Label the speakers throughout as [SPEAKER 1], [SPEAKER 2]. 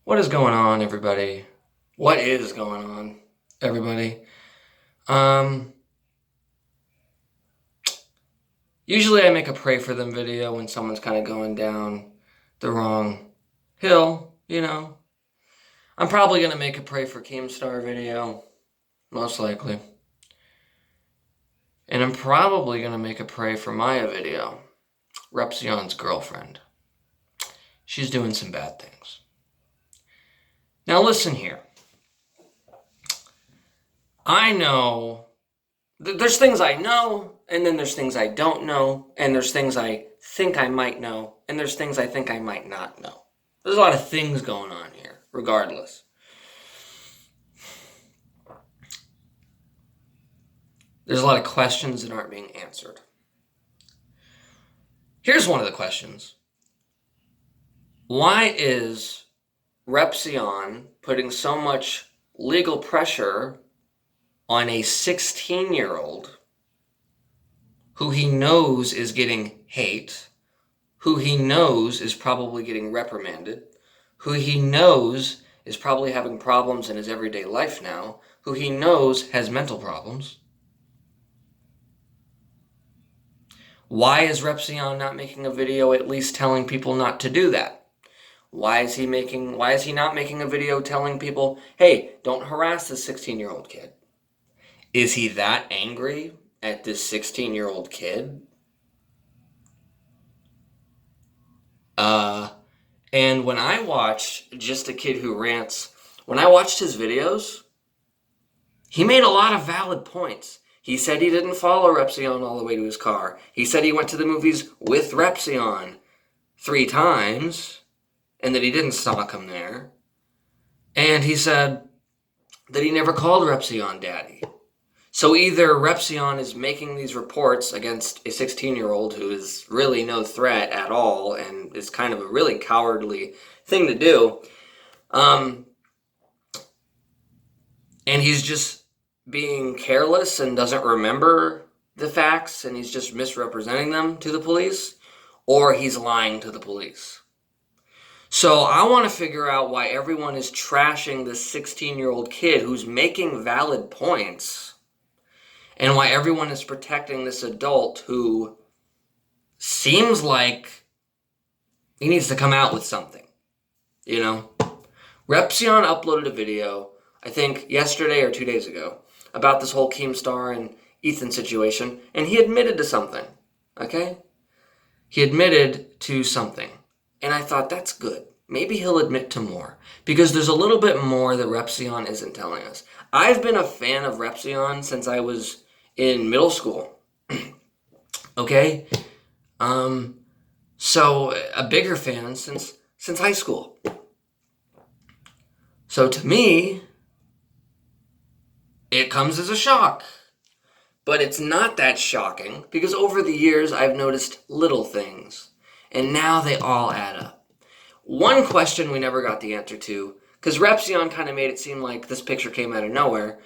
[SPEAKER 1] What is going on, everybody? What is going on, everybody? Um, Usually I make a pray for them video when someone's kind of going down the wrong hill, you know. I'm probably going to make a pray for Keemstar video, most likely. And I'm probably going to make a pray for Maya video, Repzion's girlfriend. She's doing some bad things. Now listen here. I know, there's things I know, and then there's things I don't know, and there's things I think I might know, and there's things I think I might not know. There's a lot of things going on here, regardless. There's a lot of questions that aren't being answered. Here's one of the questions. Why is Repzion putting so much legal pressure on a 16-year-old who he knows is getting hate, who he knows is probably getting reprimanded, who he knows is probably having problems in his everyday life now, who he knows has mental problems? Why is Repzion not making a video at least telling people not to do that? Why is he not making a video telling people, hey, don't harass this 16-year-old kid? Is he that angry at this 16-year-old kid? And when I watched Just a Kid Who Rants, when I watched his videos, he made a lot of valid points. He said he didn't follow Repzion all the way to his car. He said he went to the movies with Repzion 3 times, and that he didn't stalk him there. And he said that he never called Repzion daddy. So either Repzion is making these reports against a 16-year-old who is really no threat at all and is kind of a really cowardly thing to do. And he's just being careless and doesn't remember the facts and he's just misrepresenting them to the police, or he's lying to the police. So I want to figure out why everyone is trashing this 16-year-old kid who's making valid points, and why everyone is protecting this adult who seems like he needs to come out with something, you know? Repzion uploaded a video, I think yesterday or 2 days ago, about this whole Keemstar and Ethan situation, and he admitted to something, okay? He admitted to something, and I thought, that's good. Maybe he'll admit to more, because there's a little bit more that Repzion isn't telling us. I've been a fan of Repzion since I was in middle school, okay? So a bigger fan since high school. So to me, it comes as a shock. But it's not that shocking, because over the years I've noticed little things, and now they all add up. One question we never got the answer to, because Repzion kind of made it seem like this picture came out of nowhere.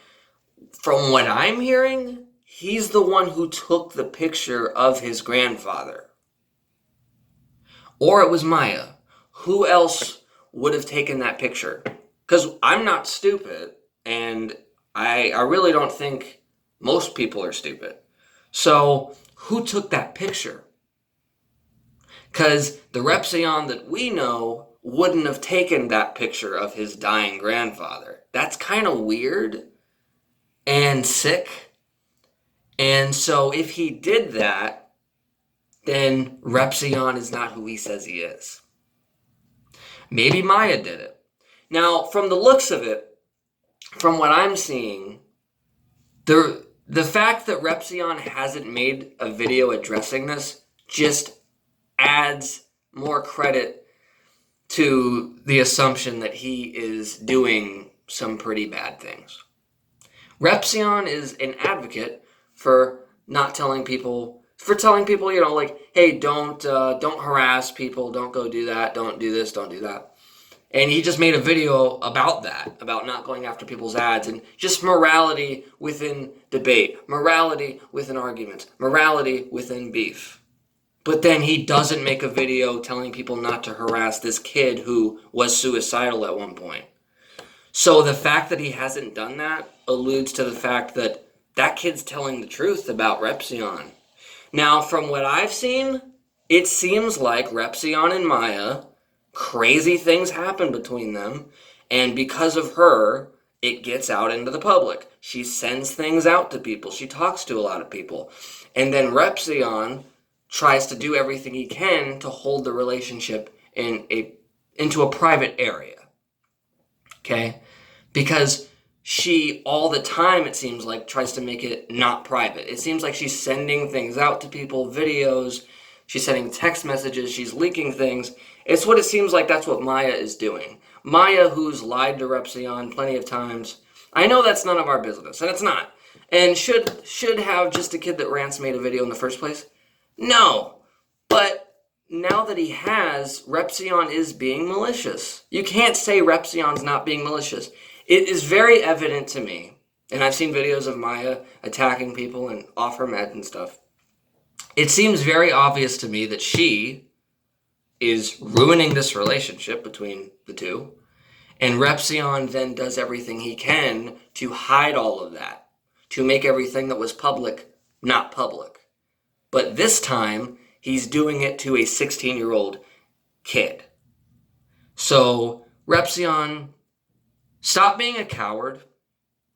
[SPEAKER 1] From what I'm hearing, he's the one who took the picture of his grandfather. Or it was Maya. Who else would have taken that picture? Because I'm not stupid, and I really don't think most people are stupid. So who took that picture? Because the Repzion that we know wouldn't have taken that picture of his dying grandfather. That's kind of weird and sick. And so if he did that, then Repzion is not who he says he is. Maybe Maya did it. Now, from the looks of it, from what I'm seeing, the fact that Repzion hasn't made a video addressing this just adds more credit to the assumption that he is doing some pretty bad things. Repzion is an advocate for not telling people, you know, like, hey, don't harass people, don't go do that, don't do this, don't do that. And he just made a video about that, about not going after people's ads, and just morality within debate, morality within arguments, morality within beef. But then he doesn't make a video telling people not to harass this kid who was suicidal at one point. So the fact that he hasn't done that alludes to the fact that that kid's telling the truth about Repzion. Now, from what I've seen, it seems like Repzion and Maya, crazy things happen between them, and because of her, it gets out into the public. She sends things out to people. She talks to a lot of people. And then Repzion tries to do everything he can to hold the relationship into a private area. Okay? Because she, all the time, it seems like, tries to make it not private. It seems like she's sending things out to people, videos, she's sending text messages, she's leaking things. It's what it seems like that's what Maya is doing. Maya, who's lied to Repzion plenty of times. I know that's none of our business, and it's not. And should have just a kid that rants made a video in the first place? No. But now that he has, Repzion is being malicious. You can't say Repzion's not being malicious. It is very evident to me, and I've seen videos of Maya attacking people and off her meds and stuff. It seems very obvious to me that she is ruining this relationship between the two, and Repzion then does everything he can to hide all of that, to make everything that was public not public. But this time, he's doing it to a 16-year-old kid. So, Repzion, stop being a coward,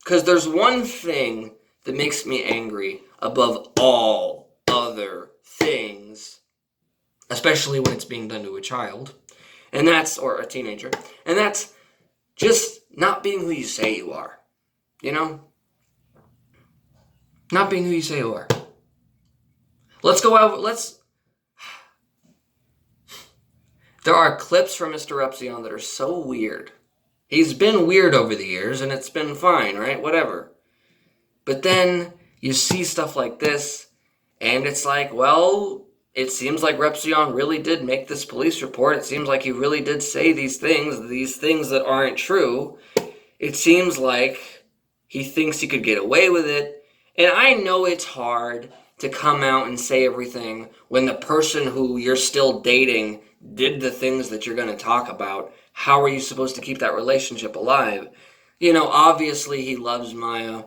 [SPEAKER 1] because there's one thing that makes me angry above all other things, especially when it's being done to a child, or a teenager, and that's just not being who you say you are, you know? Not being who you say you are. There are clips from Mr. Repzion that are so weird. He's been weird over the years, and it's been fine, right? Whatever. But then you see stuff like this, and it's like, well, it seems like Repzion really did make this police report. It seems like he really did say these things that aren't true. It seems like he thinks he could get away with it. And I know it's hard to come out and say everything when the person who you're still dating did the things that you're going to talk about. How are you supposed to keep that relationship alive? You know, obviously he loves Maya.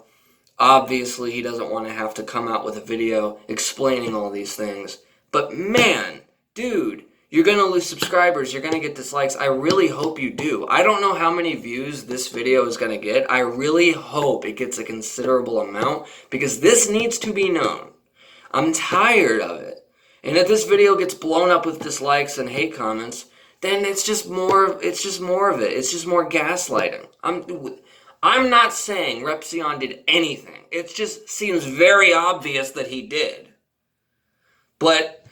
[SPEAKER 1] Obviously he doesn't want to have to come out with a video explaining all these things. But man, dude, you're going to lose subscribers. You're going to get dislikes. I really hope you do. I don't know how many views this video is going to get. I really hope it gets a considerable amount because this needs to be known. I'm tired of it. And if this video gets blown up with dislikes and hate comments, then it's just more of it. It's just more gaslighting. I'm not saying Repzion did anything. It just seems very obvious that he did. But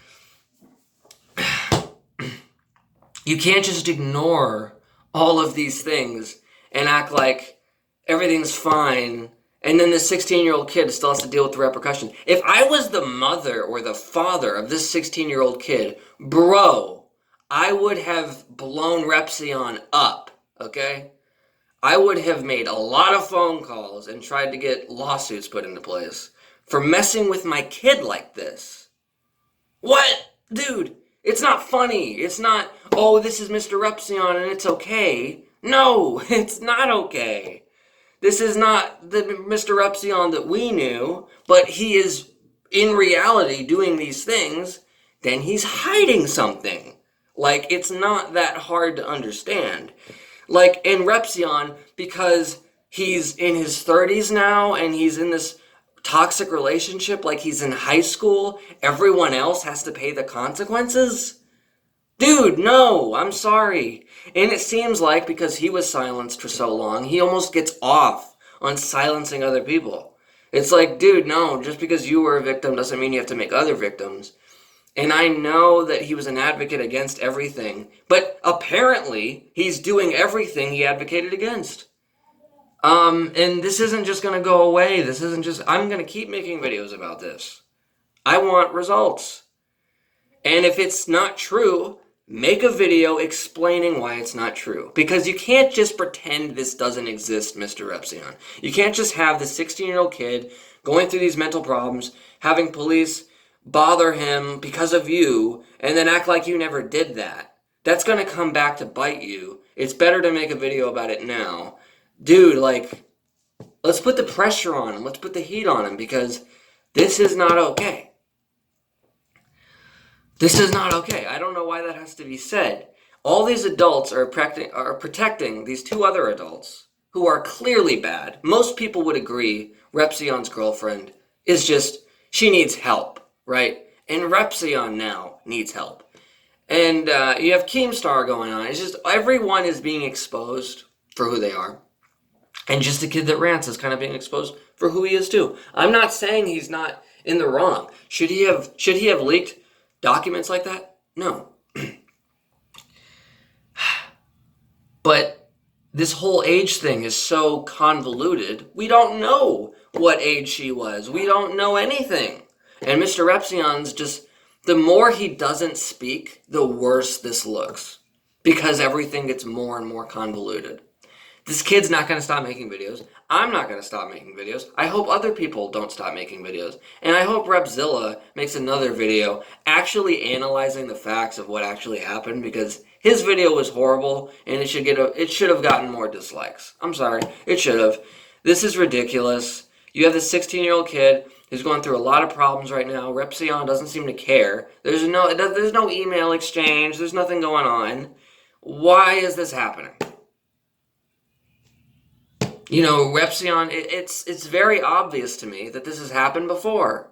[SPEAKER 1] you can't just ignore all of these things and act like everything's fine, and then the 16-year-old kid still has to deal with the repercussions. If I was the mother or the father of this 16-year-old kid, bro, I would have blown Repzion up, okay? I would have made a lot of phone calls and tried to get lawsuits put into place for messing with my kid like this. What? Dude, it's not funny. It's not, oh, this is Mr. Repzion and it's okay. No, it's not okay. This is not the Mr. Repzion that we knew, but he is in reality doing these things, then he's hiding something. Like, it's not that hard to understand. Like, in Repzion, because he's in his 30s now and he's in this toxic relationship like he's in high school, everyone else has to pay the consequences? Dude, no, I'm sorry. And it seems like because he was silenced for so long, he almost gets off on silencing other people. It's like, dude, no, just because you were a victim doesn't mean you have to make other victims. And I know that he was an advocate against everything, but apparently he's doing everything he advocated against. And this isn't just going to go away. I'm going to keep making videos about this. I want results. And if it's not true, make a video explaining why it's not true. Because you can't just pretend this doesn't exist, Mr. Repzion. You can't just have this 16-year-old kid going through these mental problems, having police bother him because of you and then act like you never did that. That's going to come back to bite you. It's better to make a video about it now. Dude, like, let's put the pressure on him. Let's put the heat on him because this is not okay. This is not okay. I don't know why that has to be said. All these adults are protecting these two other adults who are clearly bad. Most people would agree Repzion's girlfriend is just, she needs help, right? And Repzion now needs help. And you have Keemstar going on. It's just everyone is being exposed for who they are. And just the kid that rants is kind of being exposed for who he is too. I'm not saying he's not in the wrong. Should he have leaked documents like that? No. But this whole age thing is so convoluted. We don't know what age she was. We don't know anything. And Mr. Repzion's just, the more he doesn't speak, the worse this looks. Because everything gets more and more convoluted. This kid's not going to stop making videos. I'm not going to stop making videos. I hope other people don't stop making videos. And I hope Repzilla makes another video actually analyzing the facts of what actually happened, because his video was horrible and it should have gotten more dislikes. I'm sorry. It should have. This is ridiculous. You have this 16-year-old kid who's going through a lot of problems right now. Repzion doesn't seem to care. There's no email exchange. There's nothing going on. Why is this happening? You know, Repzion, it's very obvious to me that this has happened before,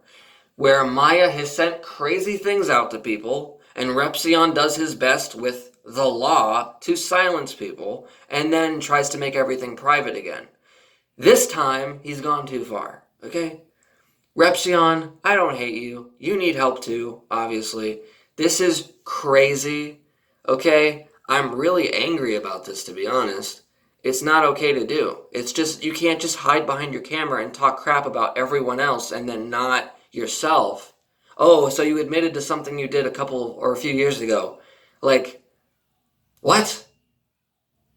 [SPEAKER 1] where Maya has sent crazy things out to people, and Repzion does his best with the law to silence people, and then tries to make everything private again. This time, he's gone too far, okay? Repzion, I don't hate you. You need help too, obviously. This is crazy, okay? I'm really angry about this, to be honest. It's not okay to do. It's just, you can't just hide behind your camera and talk crap about everyone else and then not yourself. Oh, so you admitted to something you did a few years ago. Like, what?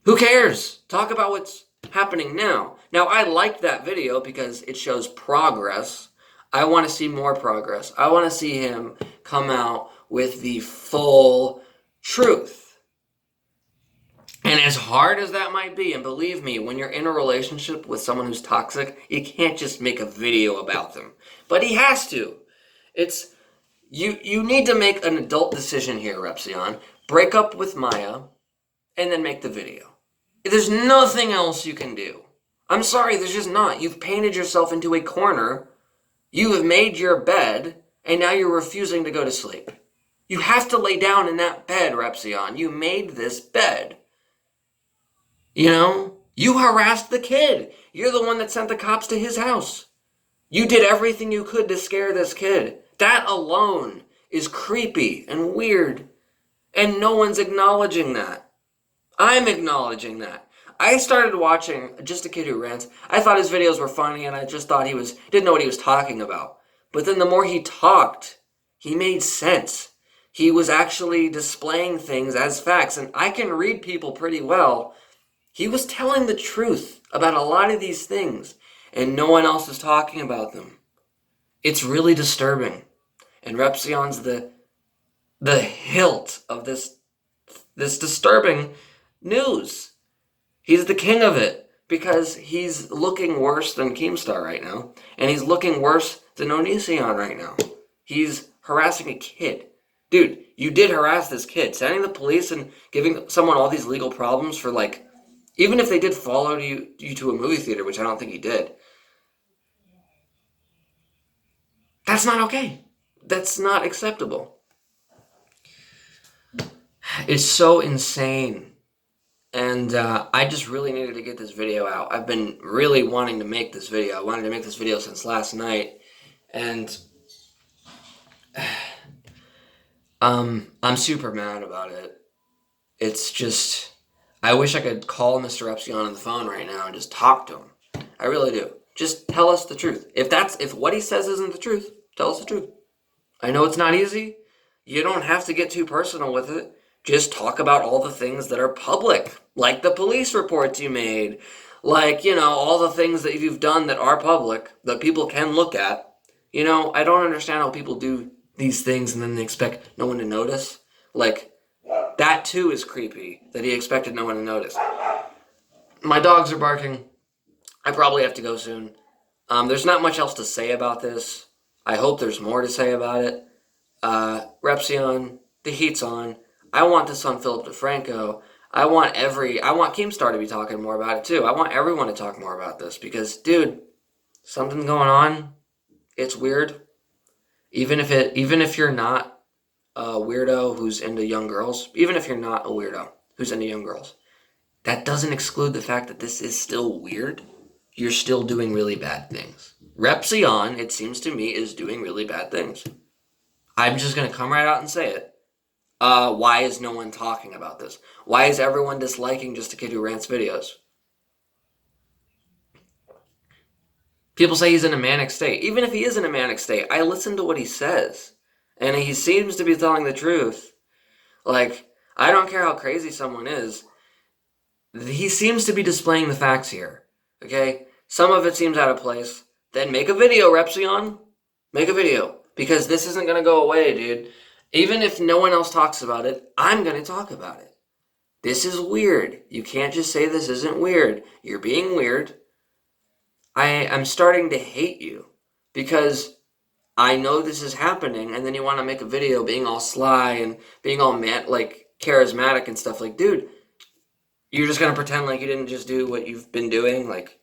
[SPEAKER 1] Who cares? Talk about what's happening now. Now, I liked that video because it shows progress. I want to see more progress. I want to see him come out with the full truth. And as hard as that might be, and believe me, when you're in a relationship with someone who's toxic, you can't just make a video about them. But he has to. It's, you need to make an adult decision here, Repzion. Break up with Maya, and then make the video. There's nothing else you can do. I'm sorry, there's just not. You've painted yourself into a corner. You have made your bed, and now you're refusing to go to sleep. You have to lay down in that bed, Repzion. You made this bed. You know, you harassed the kid. You're the one that sent the cops to his house. You did everything you could to scare this kid. That alone is creepy and weird. And no one's acknowledging that. I'm acknowledging that. I started watching Just a Kid Who Rants. I thought his videos were funny and I just thought didn't know what he was talking about. But then the more he talked, he made sense. He was actually displaying things as facts. And I can read people pretty well. He was telling the truth about a lot of these things, and no one else is talking about them. It's really disturbing. And Repzion's the hilt of this disturbing news. He's the king of it, because he's looking worse than Keemstar right now, and he's looking worse than Onision right now. He's harassing a kid. Dude, you did harass this kid. Sending the police and giving someone all these legal problems for, like, even if they did follow you to a movie theater, which I don't think he did, that's not okay. That's not acceptable. It's so insane. And I just really needed to get this video out. I've been really wanting to make this video. I wanted to make this video since last night. And I'm super mad about it. It's just, I wish I could call Mr. Repzion on the phone right now and just talk to him. I really do. Just tell us the truth. If what he says isn't the truth, tell us the truth. I know it's not easy. You don't have to get too personal with it. Just talk about all the things that are public, like the police reports you made, like, you know, all the things that you've done that are public, that people can look at. You know, I don't understand how people do these things and then they expect no one to notice. Like, that too is creepy, that he expected no one to notice. My dogs are barking. I probably have to go soon. There's not much else to say about this. I hope there's more to say about it. Repzion, the heat's on. I want this on Philip DeFranco. I want Keemstar to be talking more about it too. I want everyone to talk more about this because, dude, something's going on. It's weird. Even if you're not a weirdo who's into young girls, even if you're not a weirdo who's into young girls, that doesn't exclude the fact that this is still weird. You're still doing really bad things. Repzion, it seems to me, is doing really bad things. I'm just going to come right out and say it. Why is no one talking about this? Why is everyone disliking Just a Kid Who Rants videos? People say he's in a manic state. Even if he is in a manic state, I listen to what he says. And he seems to be telling the truth. Like, I don't care how crazy someone is. He seems to be displaying the facts here. Okay? Some of it seems out of place. Then make a video, Repzion. Make a video. Because this isn't going to go away, dude. Even if no one else talks about it, I'm going to talk about it. This is weird. You can't just say this isn't weird. You're being weird. I'm starting to hate you. Because I know this is happening, and then you want to make a video being all sly and being all charismatic and stuff. Like, dude, you're just going to pretend like you didn't just do what you've been doing? Like,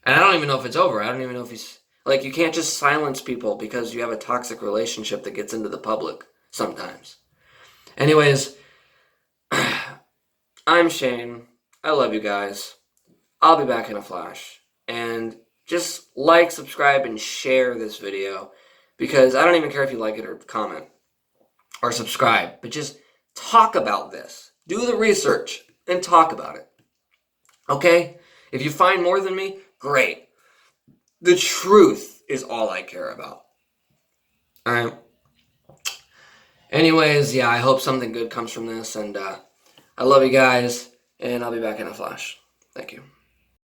[SPEAKER 1] and I don't even know if it's over. I don't even know if he's... Like, you can't just silence people because you have a toxic relationship that gets into the public sometimes. Anyways, I'm Shane. I love you guys. I'll be back in a flash. And just like, subscribe, and share this video because I don't even care if you like it or comment or subscribe, but just talk about this. Do the research and talk about it. Okay? If you find more than me, great. The truth is all I care about. Alright. Anyways, yeah, I hope something good comes from this, and I love you guys, and I'll be back in a flash. Thank you.